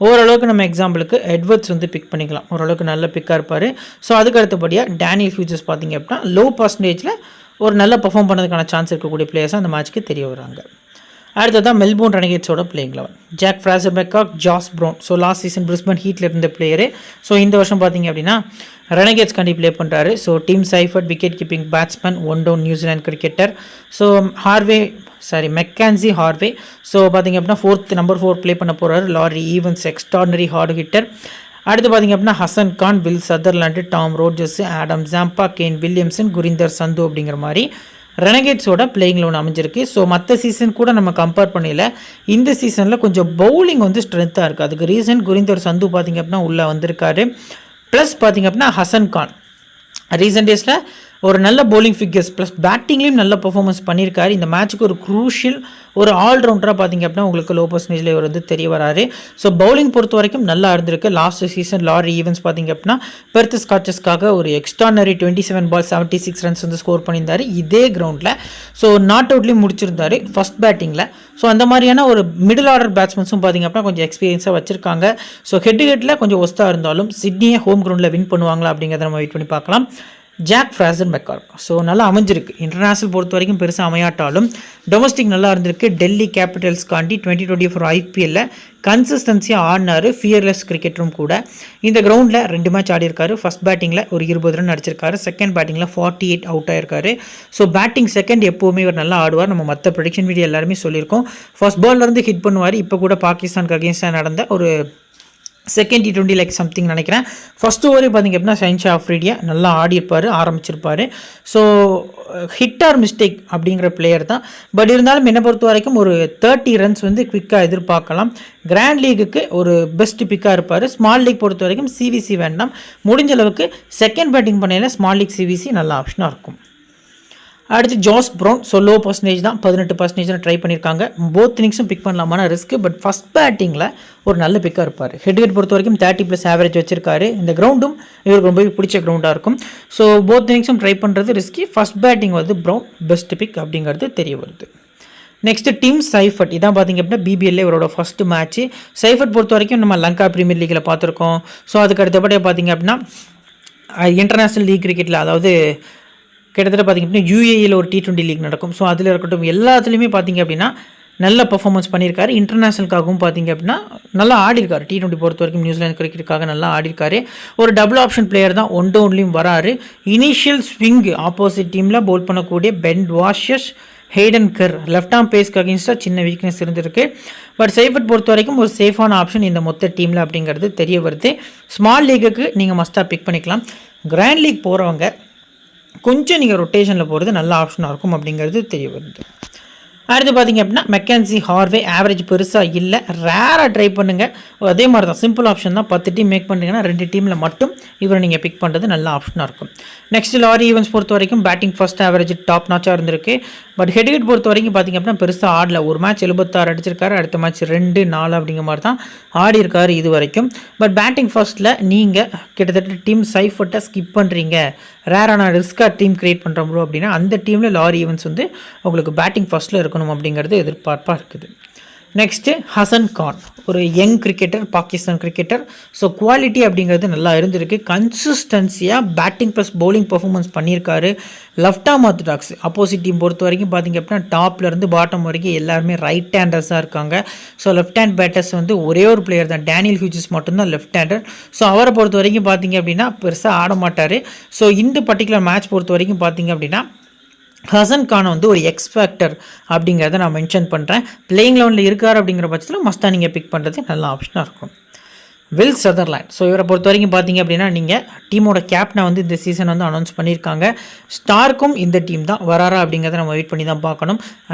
ஓரளவுக்கு நம்ம எக்ஸாம்பிளுக்கு எட்வர்ட்ஸ் வந்து பிக் பண்ணிக்கலாம். ஓரளவுக்கு நல்ல பிக்காக இருப்பார். ஸோ அதுக்கு அடுத்தபடியாக டேனியல் ஹியூஜஸ் பார்த்திங்க அப்படின்னா லோ பர்சன்டேஜில் ஒரு நல்ல பர்ஃபார்ம் பண்ணுறதுக்கான சான்ஸ் இருக்கக்கூடிய பிளேயர்ஸாக அந்த மேட்ச்க்கு தெரிய வராங்க. அடுத்ததான் மெல்போர்ன் ரெனகேட்ஸோட பிளேயிங் 11. ஜாக் ஃப்ராசர் பெக்காக், Josh Brown. So last season Brisbane ஹீட்டில் இருந்த பிளேயரு. ஸோ இந்த வருஷம் பார்த்திங்க அப்படின்னா ரெனகேட்ஸ் கண்டி ப்ளே பண்ணுறாரு. So Tim Seifert wicket keeping batsman, 1 down New Zealand cricketer. So Mackenzie Harvey. So பார்த்திங்க அப்படின்னா நம்பர் 4 ப்ளே பண்ண போகிறாரு. Laurie Evans extraordinary hard hitter. அடுத்து பார்த்திங்க அப்படின்னா Hasan Khan, Will Sutherland, Tom Rogers, Adam Zampa, Kane Williamson, Gurinder சந்து அப்படிங்கிற மாதிரி ரெனகேட்ஸோட பிளேயிங் 11 அமைஞ்சிருக்கு. ஸோ மற்ற சீசன் கூட நம்ம கம்பேர் பண்ணல. இந்த சீசனில் கொஞ்சம் பவுலிங் வந்து ஸ்ட்ரென்த்தாக இருக்குது. அதுக்கு ரீசன் குரிந்தர் சந்து பார்த்திங்க அப்படின்னா உள்ளே வந்திருக்காரு. ப்ளஸ் பார்த்திங்க அப்படின்னா ஹசன் கான் ரீசெண்ட் டேஸில் ஒரு நல்ல bowling figures ப்ளஸ் பேட்டிங்லேயும் நல்ல பர்ஃபார்மன்ஸ் பண்ணியிருக்காரு. இந்த மேட்ச்சுக்கு ஒரு க்ரூஷியல் ஒரு ஆல்ரவுண்டராக பார்த்தீங்க அப்படின்னா உங்களுக்கு லோ பர்சன்டேஜில் இவர் வந்து தெரிய வராரு. ஸோ பவுலிங் பொறுத்த வரைக்கும் நல்லா இருந்திருக்கு. லாஸ்ட் சீசன் லாரி ஈவன்ஸ் பார்த்தீங்க அப்படின்னா பெர்த் ஸ்காட்சஸ்க்காக ஒரு எக்ஸ்ட்ரானரி 27 பால் 76 ரன்ஸ் வந்து ஸ்கோர் பண்ணியிருந்தார் இதே கிரவுண்டில். ஸோ நாட் அவுட்லேயும் முடிச்சிருந்தார் ஃபர்ஸ்ட் பேட்டிங்கில். ஸோ அந்த மாதிரியான ஒரு மிடில் ஆர்டர் பேட்ஸ்மேன்ஸும் பார்த்தீங்க அப்படின்னா கொஞ்சம் எக்ஸ்பீரியன்ஸாக வச்சிருக்காங்க. ஸோ ஹெட்டில் கொஞ்சம் ஒஸ்ட்டாக இருந்தாலும் சிட்னியை ஹோம் கிரவுண்டில் வின் பண்ணுவாங்களா அப்படிங்கிறத நம்ம வெயிட் பண்ணி பார்க்கலாம். ஜாக் ஃப்ராசர் மெக்கார்க் ஸோ நல்லா அமைஞ்சிருக்கு. இன்டர்நேஷனல் பொறுத்த வரைக்கும் பெருசாக அமையாட்டாலும் டொமஸ்டிக் நல்லா இருந்திருக்கு. டெல்லி கேபிட்டல்ஸ்காண்டி 2024 IPL கன்சிஸ்டன்சியாக ஆடினார். ஃபியர்லெஸ் கிரிக்கெட்டரும் கூட. இந்த கிரவுண்டில் 2 மேட்ச் ஆடிருக்காரு. ஃபர்ஸ்ட் பேட்டிங்கில் ஒரு 20 ரன் அடிச்சிருக்காரு. செகண்ட் பேட்டிங்கில் 48 அவுட் ஆயிருக்காரு. ஸோ பேட்டிங் செகண்ட் எப்போவுமே இவர் நல்லா ஆடுவார். நம்ம மற்ற ப்ரெடிக்ஷன் வீடியோ எல்லாருமே சொல்லியிருக்கோம். ஃபர்ஸ்ட் பால்லேருந்து ஹிட் பண்ணுவார். இப்போ கூட பாகிஸ்தானுக்கு அகேன்ஸ்டாக நடந்த ஒரு செகண்ட் T20 லைக் சம்திங் நினைக்கிறேன். ஃபர்ஸ்ட் ஓவரே பார்த்திங்க அப்படின்னா ஷஹின்ஷா அஃப்ரிடியா நல்லா ஆடியிருப்பார், ஆரம்பிச்சிருப்பார். ஸோ ஹிட் ஆர் மிஸ்டேக் அப்படிங்கிற பிளேயர் தான். பட் இருந்தாலும் என்னை பொறுத்த வரைக்கும் ஒரு 30 ரன்ஸ் வந்து குவிக்காக எதிர்பார்க்கலாம். கிராண்ட் லீகுக்கு ஒரு பெஸ்ட் பிக்காக இருப்பார். ஸ்மால் லீக் பொறுத்த வரைக்கும் CVC வேண்டாம். முடிஞ்ச அளவுக்கு செகண்ட் பேட்டிங் பண்ணையில் ஸ்மால் லீக் CVC நல்ல ஆப்ஷனாக இருக்கும். அடுத்து Josh Brown. So low percentage தான், 18% தான் ட்ரை பண்ணியிருக்காங்க. போத் இன்னிங்ஸும் பிக் பண்ணலாமான ரிஸ்க். பட் ஃபஸ்ட் பேட்டிங்கில் ஒரு நல்ல பிக்காக இருப்பார். ஹெட்விகெட் பொறுத்த வரைக்கும் 30+ ஆவரேஜ் வச்சிருக்காரு. இந்த கிரவுண்டும் இவருக்கு ரொம்ப பிடிச்ச கிரவுண்டாக இருக்கும். ஸோ போத் இன்னிங்ஸும் ட்ரை பண்ணுறது ரிஸ்கி. ஃபஸ்ட் பேட்டிங் வந்து ப்ரௌன் பெஸ்ட் பிக் அப்படிங்கிறது தெரிய வருது. Next dim Seifert. இதான் பார்த்தீங்க அப்படின்னா BBL இவரோட ஃபர்ஸ்ட் மேட்ச். சைஃபர்ட் பொறுத்த வரைக்கும் நம்ம லங்கா பிரீமியர் லீக்கில் பார்த்துருக்கோம். ஸோ அதுக்கு அடுத்தபடியாக பார்த்தீங்க அப்படின்னா இன்டர்நேஷ்னல் லீக் கிரிக்கெட்டில், அதாவது கிட்டத்தட்ட பார்த்திங்க அப்படின்னா UAEயில் ஒரு T20 லீக் நடக்கும். ஸோ அதில் இருக்கட்டும் எல்லாத்துலேயுமே பார்த்திங்க அப்படின்னா நல்ல பர்ஃபார்மன்ஸ் பண்ணியிருக்காரு. இன்டர்நேஷனலுக்காகவும் பார்த்திங்க அப்படின்னா நல்லா ஆடிருக்காரு. T20 பொறுத்த வரைக்கும் நியூசிலாந்து கிரிக்கெட்டுக்காக நல்லா ஆடிருக்காரு. ஒரு டபுள் ஆப்ஷன் பிளேயர் தான், ஒன் டவுன்லேயும் வராரு. இனிஷியல் ஸ்விங் ஆப்போசிட் டீமில் போல் பண்ணக்கூடிய பென் வாஷஸ், ஹேடன் கர் லெஃப்ட் ஆர்ம் பேஸ்க்கு அகேன்ஸ்டாக சின்ன வீக்னஸ் இருந்திருக்கு. பட் சைஃபர்ட் பொறுத்த வரைக்கும் ஒரு சேஃபான ஆப்ஷன் இந்த மொத்த டீமில் அப்படிங்கிறது தெரிய வருது. ஸ்மால் லீக்குக்கு நீங்கள் மஸ்ட்டாக பிக் பண்ணிக்கலாம். கிராண்ட் லீக் போகிறவங்க கொஞ்சம் நீங்கள் ரொட்டேஷனில் போகிறது நல்ல ஆப்ஷனாக இருக்கும் அப்படிங்கிறது தெரிய வருது. அடுத்து பார்த்திங்க அப்படின்னா மெக்கன்சி ஹார்வே. ஆவரேஜ் பெருசாக இல்லை, ரேராக ட்ரை பண்ணுங்கள். அதே மாதிரி தான் சிம்பிள் ஆப்ஷன் தான். 10 டீம் மேக் பண்ணுறீங்கன்னா 2 டீமில் மட்டும் இவரை நீங்கள் பிக் பண்ணுறது நல்ல ஆப்ஷனாக இருக்கும். நெக்ஸ்ட் லாரி ஈவன்ஸ் பொறுத்த வரைக்கும் பேட்டிங் ஃபர்ஸ்ட் ஆவரேஜ் டாப் நாச்சாக இருந்திருக்கு. பட் ஹெட் பொறுத்த வரைக்கும் பார்த்திங்க அப்படின்னா பெருசாக ஆடல. ஒரு மேட்ச் 76 அடிச்சிருக்காரு, அடுத்த மேட்ச் 2, 4 அப்படிங்கிற மாதிரி தான் ஆடி இருக்காரு இது வரைக்கும். பட் பேட்டிங் ஃபர்ஸ்ட்டில் நீங்கள் கிட்டத்தட்ட டீம் சைஃபர்ட்டை ஸ்கிப் பண்ணுறீங்க, ரேரான ரிஸ்க்காக டீம் கிரியேட் பண்ணுற ப்ரோ அப்படின்னா அந்த டீமில் லாரி ஈவன்ஸ் வந்து உங்களுக்கு பேட்டிங் ஃபர்ஸ்ட்டில் இருக்கணும் அப்படிங்கிறது எதிர்பார்ப்பாக இருக்குது. நெக்ஸ்ட்டு ஹசன் கான், ஒரு young cricketer, Pakistan cricketer. So quality அப்படிங்கிறது நல்லா இருந்திருக்கு. கன்சிஸ்டன்சியாக பேட்டிங் ப்ளஸ் பவுலிங் பர்ஃபார்மன்ஸ் பண்ணியிருக்காரு. Left arm orthodox opposite team பொறுத்த வரைக்கும் பார்த்திங்க அப்படின்னா டாப்லேருந்து பாட்டம் வரைக்கும் எல்லாருமே ரைட் ஹேண்டர்ஸாக இருக்காங்க. ஸோ லெஃப்ட் ஹேண்ட் பேட்டர்ஸ் வந்து ஒரே ஒரு பிளேயர் தான், டேனியல் ஹியூஜஸ் மட்டும்தான் லெஃப்ட் ஹேண்டர். ஸோ அவரை பொறுத்த வரைக்கும் பார்த்திங்க அப்படின்னா பெருசாக ஆட மாட்டார். ஸோ இந்த பர்டிகுலர் மேட்ச் பொறுத்த வரைக்கும் பார்த்திங்க அப்படின்னா ஹசன் கானை வந்து ஒரு எக்ஸ் ஃபேக்டர் அப்படிங்கிறத நான் மென்ஷன் பண்ணுறேன். பிளேயிங் லெவனில் இருக்கார் அப்படிங்கிற பட்சத்தில் மஸ்ட்டாக நீங்கள் பிக் பண்ணுறது நல்ல ஆப்ஷனாக இருக்கும். Will Sutherland. ஸோ இவரை பொறுத்த வரைக்கும் பார்த்தீங்க அப்படின்னா நீங்கள் டீமோட கேப்டனை வந்து இந்த சீசன் வந்து அனௌன்ஸ் பண்ணியிருக்காங்க. ஸ்டார்க்கும் இந்த டீம் தான் வராரா அப்படிங்கிறத நம்ம வெயிட் பண்ணி தான் பார்க்கணும்.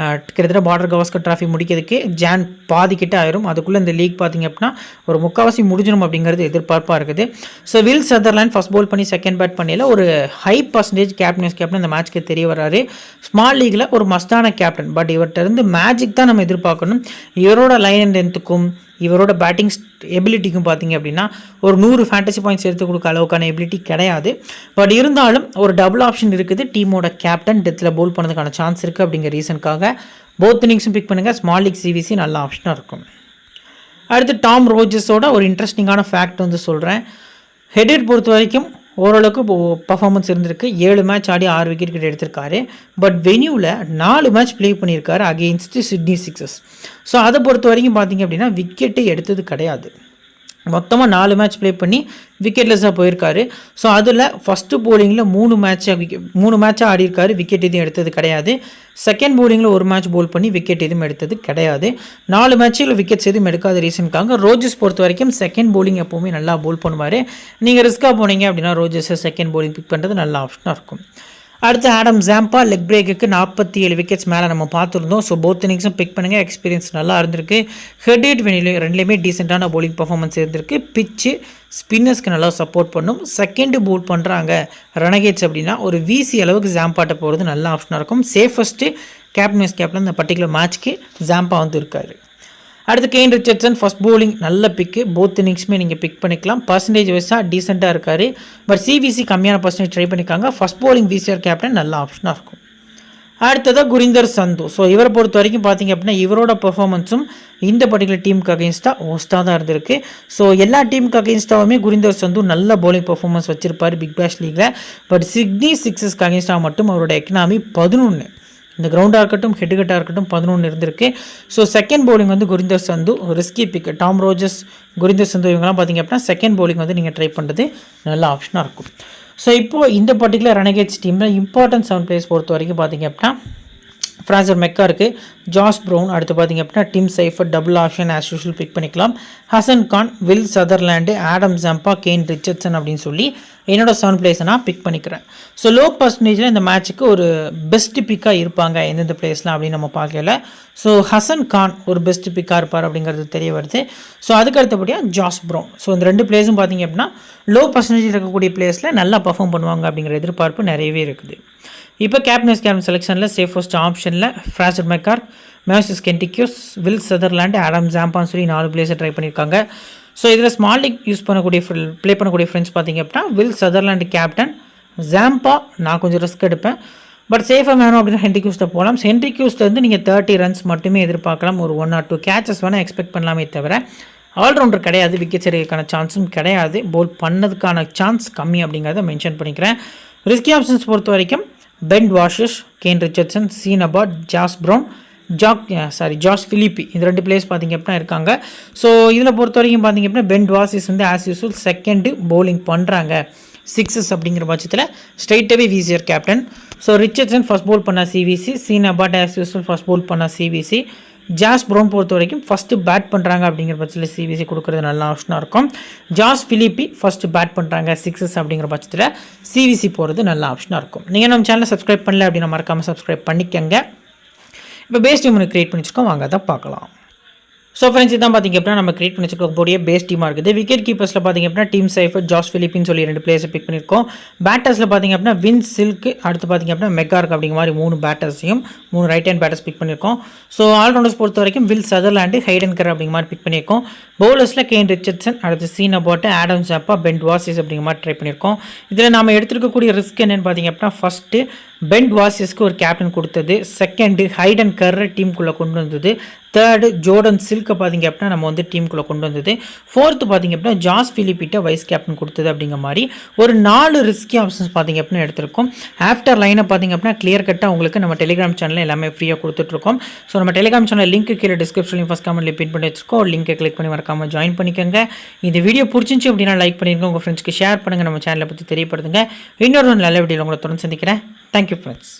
கிட்டத்தட்ட பார்டர் கவாஸ்கர் டிராஃபி முடிக்கிறதுக்கு ஜான் பாதிக்கிட்ட ஆயிரும். அதுக்குள்ளே இந்த லீக் பார்த்திங்க அப்படின்னா ஒரு முக்கால்வாசி முடிஞ்சிடும் அப்படிங்கிறது எதிர்பார்ப்பாக இருக்குது. So Will Sutherland first bowl பண்ணி செகண்ட் பேட் பண்ணியில் ஒரு ஹை பர்சன்டேஜ் கேப்டன் இந்த மேட்ச்க்கு தெரிய வராரு. ஸ்மால் லீகில் ஒரு மஸ்டான கேப்டன். பட் இவர்கிட்ட இருந்து மேஜிக் தான் நம்ம எதிர்பார்க்கணும். இவரோட லைன் அண்ட் லென்த்துக்கும் இவரோட பேட்டிங் எபிலிட்டிக்கும் பார்த்திங்க அப்படின்னா ஒரு 100 ஃபேண்டசி பாயிண்ட்ஸ் எடுத்து கொடுக்க அளவுக்கான எபிலிட்டி கிடையாது. பட் இருந்தாலும் ஒரு டபுள் ஆப்ஷன் இருக்குது. டீமோட கேப்டன் டெத்தில் போல் பண்ணதுக்கான சான்ஸ் இருக்குது அப்படிங்கிற ரீசனுக்காக போத் இன்னிங்ஸும் பிக் பண்ணுங்கள். ஸ்மால் லீக் CVC நல்ல ஆப்ஷனாக இருக்கும். அடுத்து டாம் ரோஜஸோட ஒரு இன்ட்ரெஸ்டிங்கான ஃபேக்ட் வந்து சொல்கிறேன். ஹெட் பொறுத்த வரைக்கும் ஓரளவுக்கு பர்ஃபார்மன்ஸ் இருந்திருக்கு. 7 மேட்ச் ஆடி 6 விக்கெட் கிட்ட எடுத்திருக்காரு. பட் வென்யூவில் 4 மேட்ச் ப்ளே பண்ணியிருக்காரு அகெயின்ஸ்ட் சிட்னி சிக்ஸர்ஸ். ஸோ அதை பொறுத்த வரைக்கும் பார்த்திங்க அப்படின்னா விக்கெட்டே எடுத்தது கிடையாது. மொத்தமாக 4 மேட்ச் ப்ளே பண்ணி விக்கெட்லெஸ்ஸாக போயிருக்காரு. ஸோ அதில் ஃபஸ்ட்டு போலிங்கில் 3 மேட்சாக ஆடியிருக்காரு, விக்கெட் எதுவும் எடுத்தது கிடையாது. செகண்ட் போலிங்கில் 1 மேட்ச் போல் பண்ணி விக்கெட் எதுவும் எடுத்தது கிடையாது. 4 மேட்சில் விக்கெட்ஸ் எதுவும் எடுக்காத ரீசனுக்காக ரோஜஸ் பொறுத்த வரைக்கும் செகண்ட் போலிங் எப்போவுமே நல்லா போல் பண்ணுவார். நீங்கள் ரிஸ்க்காக போனீங்க அப்படின்னா ரோஜஸை செகண்ட் போலிங் பிக் பண்ணுறது நல்ல ஆப்ஷனாக இருக்கும். அடுத்து ஆடம் ஜாம்பா லெக் பிரேக்குக்கு 47 விக்கெட்ஸ் மேலே நம்ம பார்த்துருந்தோம். ஸோ போத் இன்னிங்ஸும் பிக் பண்ணுங்கள், எக்ஸ்பீரியன்ஸ் நல்லா இருந்திருக்கு. ஹெட் ஹிட் ரெண்டுலேயுமே டீசெண்டான bowling பர்ஃபார்மன்ஸ் இருந்திருக்கு. பிச்சு ஸ்பின்னர்ஸ்க்கு நல்லா சப்போர்ட் பண்ணும். செகண்ட் போல் பண்ணுறாங்க ரெனகேட்ஸ் அப்படின்னா ஒரு விசி அளவுக்கு ஜாம்பாட்ட போகிறது நல்ல ஆப்ஷனாக இருக்கும். சேஃபஸ்ட்டு கேப்டன் இந்த பர்டிகுலர் மேட்ச்க்கு ஜாம்பா வந்து இருக்காரு. அடுத்து கேன் ரிச்சர்ட்சன் ஃபர்ஸ்ட் போலிங் நல்ல பிக்கு, போத் இன்னிங்ஸுமே நீங்கள் பிக் பண்ணிக்கலாம். பர்சன்டேஜ் வைஸாக டீசெண்டாக இருக்கார். பட் சிவிசி கம்மியான பர்சன்டேஜ் ட்ரை பண்ணிக்காங்க. ஃபர்ஸ்ட் போலிங் விசிஆர் கேப்டன் நல்ல ஆப்ஷனாக இருக்கும். அடுத்ததாக குரிந்தர் சந்து. ஸோ இவரை பொறுத்த வரைக்கும் பார்த்தீங்க அப்படின்னா இவரோட பெர்ஃபார்மன்ஸும் இந்த பர்டிகுலர் டீமுக்கு அகேன்ஸ்டாக ஒஸ்ட்டாக தான் இருந்திருக்கு. ஸோ எல்லா டீமுக்கு அகேன்ஸ்டாகவுமே குரிந்தர் சந்து நல்ல பவுலிங் பெர்ஃபார்மன்ஸ் வச்சிருப்பார் பிக் பேஷ் லீகில். பட் சிட்னி சிக்ஸஸ்க்கு அகேன்ஸ்டாக மட்டும் அவரோட எக்கனாமி 11. இந்த கிரவுண்டாக இருக்கட்டும் ஹெட்டுகட்டாக இருக்கட்டும் 11 இருந்திருக்கு. ஸோ செகண்ட் பவுலிங் வந்து Gurinder Sandhu risky pick. Tom Rogers, Gurinder Sandhu இவங்கெல்லாம் பார்த்தீங்க அப்படின்னா செகண்ட் பவுலிங் வந்து நீங்கள் ட்ரை பண்ணுறது நல்ல ஆப்ஷனாக இருக்கும். ஸோ இப்போது இந்த பர்டிகுலர் ரெனகேட்ஸ் டீமில் இம்பார்ட்டன்ட் 7 பிளேயர்ஸ் பொறுத்த வரைக்கும் பார்த்தீங்க அப்படின்னா ஃப்ரான்சர் மெக்கா இருக்குது, ஜாஸ் ப்ரௌன், அடுத்து பார்த்தீங்க அப்படின்னா Tim Seifert double option as usual pick பண்ணிக்கலாம். Hasan Khan, Will Sutherland, Adam Zampa, Kane Richardson அப்படின்னு சொல்லி என்னோட 7 பிளேயர்ஸை நான் பிக் பண்ணிக்கிறேன். ஸோ லோ பர்சன்டேஜில் இந்த மேட்ச்சுக்கு ஒரு பெஸ்ட் பிக்காக இருப்பாங்க எந்தெந்த பிளேயர்ஸ்லாம் அப்படின்னு நம்ம பார்க்கல. ஸோ ஹசன் கான் ஒரு பெஸ்ட் பிக்காக இருப்பார் அப்படிங்கிறது தெரிய வருது. ஸோ அதுக்கு அடுத்தபடியாக ஜாஸ் ப்ரௌன். ஸோ இந்த 2 பிளேயர்ஸும் பார்த்தீங்க அப்படின்னா லோ பர்சன்டேஜ் இருக்கக்கூடிய பிளேயர்ஸில் நல்லா பர்ஃபார்ம் பண்ணுவாங்க அப்படிங்கிற எதிர்பார்ப்பு நிறையவே இருக்குது. இப்போ கேப்டன் செலெக்ஷனில் சேஃபஸ்ட் ஆப்ஷனில் ஃப்ரான்சர் மெக்கார், மேசிஸ் கென்டிக்யூஸ், வில் சதர்லாண்டு, ஆடம் ஜாம்பான்னு சொல்லி 4 பிளேயர்ஸை ட்ரை பண்ணியிருக்காங்க. ஸோ இதில் ஸ்மால் லீக் ப்ளே பண்ணக்கூடிய ஃப்ரெண்ட்ஸ் பார்த்தீங்க அப்படின்னா வில் சதர்லாண்டு கேப்டன், ஜாம்பா நான் கொஞ்சம் ரிஸ்க் எடுப்பேன். பட் சேஃபாக வேணும் அப்படின்னா ஹென்ரிக்யூஸில் போகலாம். ஹென்ரிக்யூஸ்லேருந்து நீங்கள் 30 ரன்ஸ் மட்டுமே எதிர்பார்க்கலாம். ஒரு 1 or 2 கேச்சஸ் வேணால் எக்ஸ்பெக்ட் பண்ணலாமே தவிர ஆல்ரவுண்டர் கிடையாது, விக்கெட்ஸ் எடுக்கிறதுக்கான சான்ஸும் கிடையாது, போல் பண்ணதுக்கான சான்ஸ் கம்மி அப்படிங்கிறத மென்ஷன் பண்ணிக்கிறேன். ரிஸ்கி ஆப்ஷன்ஸ் பொறுத்த வரைக்கும் பென் வாஷஸ், Kane Richardson, Sean Abbott, Josh Brown, Josh Philippe இந்த 2 பிளேயர்ஸ் பார்த்தீங்க அப்படின்னா இருக்காங்க. ஸோ இதில் பொறுத்த வரைக்கும் பார்த்தீங்க அப்படின்னா பென் வாஷஸ் வந்து ஆஸ் யூஸ்வல் செகண்டு பவுலிங் பண்ணுறாங்க 6s அப்படிங்கிற பட்சத்தில் ஸ்ட்ரைட்டாகவே VC or captain. So Richardson first bowl பண்ண CVC, Sean Abbott as usual first bowl பண்ண சிவிசி, ஜாஸ் ப்ரௌன் பொறுத்த வரைக்கும் ஃபஸ்ட்டு பேட் பண்ணுறாங்க அப்படிங்கிற பட்சத்தில் சிவிசி கொடுக்குறது நல்ல ஆப்ஷனாக இருக்கும். ஜாஸ் பிலிப்பி ஃபஸ்ட்டு பேட் பண்ணுறாங்க 6s அப்படிங்கிற பட்சத்தில் சிவிசி போகிறது நல்ல ஆப்ஷனாக இருக்கும். நீங்கள் நம்ம சேனலை சப்ஸ்கிரைப் பண்ணல அப்படின்னா மறக்காமல் சப்ஸ்கிரைப் பண்ணிக்கங்க. இப்போ பேஸ் டீம் ஒன்று க்ரியேட் பண்ணிச்சிருக்கோம், வாங்க தான் பார்க்கலாம். ஸோ ஃப்ரெண்ட்ஸ் இதான் பார்த்தீங்க அப்படின்னா நம்ம கிரியேட் பண்ணி வச்சுக்கக்கூடிய பேஸ் டீமாக இருக்குது. விக்கெட் கீப்பர்ஸில் பார்த்தீங்க அப்படின்னா டீம் சைஃபர், ஜாஸ் பிலிப்பின்னு சொல்லி 2 பிளேயர்ஸை பிக் பண்ணியிருக்கோம். பேட்டர்ஸில் பார்த்தீங்க அப்படின்னா வின் சில்க், அடுத்து பார்த்தீங்க அப்படின்னா மெக்கார்க் அப்படிங்கிற மாதிரி 3 பேட்டர்ஸையும் 3 ரைட் ஹேண்ட் பேட்டர்ஸ் பிக் பண்ணியிருக்கோம். ஸோ ஆல்ரவுண்டர்ஸ் பொறுத்த வரைக்கும் வில் சதர்லாண்டு, ஹைடன்கர் அப்படிங்கிற மாதிரி பிக் பண்ணியிருக்கோம். பவுலர்ஸில் கேன் ரிச்சர்ட்சன், அடுத்து Sean Abbott, Adam Zampa, Ben வாஷஸ் அப்படிங்கிற மாதிரி ட்ரை பண்ணியிருக்கோம். இதில் நம்ம எடுத்துருக்கக்கூடிய ரிஸ்க் என்னென்னு பார்த்தீங்க அப்படின்னா ஃபஸ்ட்டு பென் வாஷஸ்க்கு ஒரு கேப்டன் கொடுத்தது, செகண்டு ஹைடன்கர் டீமுக்குள்ளே கொண்டு வந்தது, தேர்டு ஜோர்டன் சில்கை பார்த்தீங்க அப்படின்னா நம்ம வந்து டீமுக்குள்ளே கொண்டு வந்தது, ஃபோர்த்து பார்த்தீங்க அப்படின்னா ஜாஸ் பிலிப்பிட்ட வைஸ் கேப்டன் கொடுத்தது அப்படிங்கிற மாதிரி ஒரு 4 ரிஸ்கி ஆப்ஷன்ஸ் பார்த்தீங்க அப்படின்னா எடுத்திருக்கோம். ஆஃப்டர் லைனை பார்த்தீங்க அப்படின்னா கிளியர் கட்டாக உங்களுக்கு நம்ம டெலிகிராம் சேனலில் எல்லாமே ஃப்ரீயாக கொடுத்துட்ருக்கோம். ஸோ நம்ம டெலிகிராம் சேனல் லிங்க் கீழே டிஸ்கிரிப்ஷன்லையும் ஃபஸ்ட் கமெண்ட்ல பின் பண்ணி வச்சிருக்கோம். லிங்கை கிளிக் பண்ணி மறக்காமல் ஜாயின் பண்ணிக்கோங்க. இந்த வீடியோ பிடிச்சிருந்துச்சி அப்படின்னா லைக் பண்ணிடுங்க, உங்கள் ஃப்ரெண்ட்ஸ்க்கு ஷேர் பண்ணுங்கள், நம்ம சேனலை பற்றி தெரியப்படுத்துங்க. இன்னொரு நல்ல வீடியோவில் உங்களை தொடர்ந்து சந்திக்கிறேன். Thank you friends.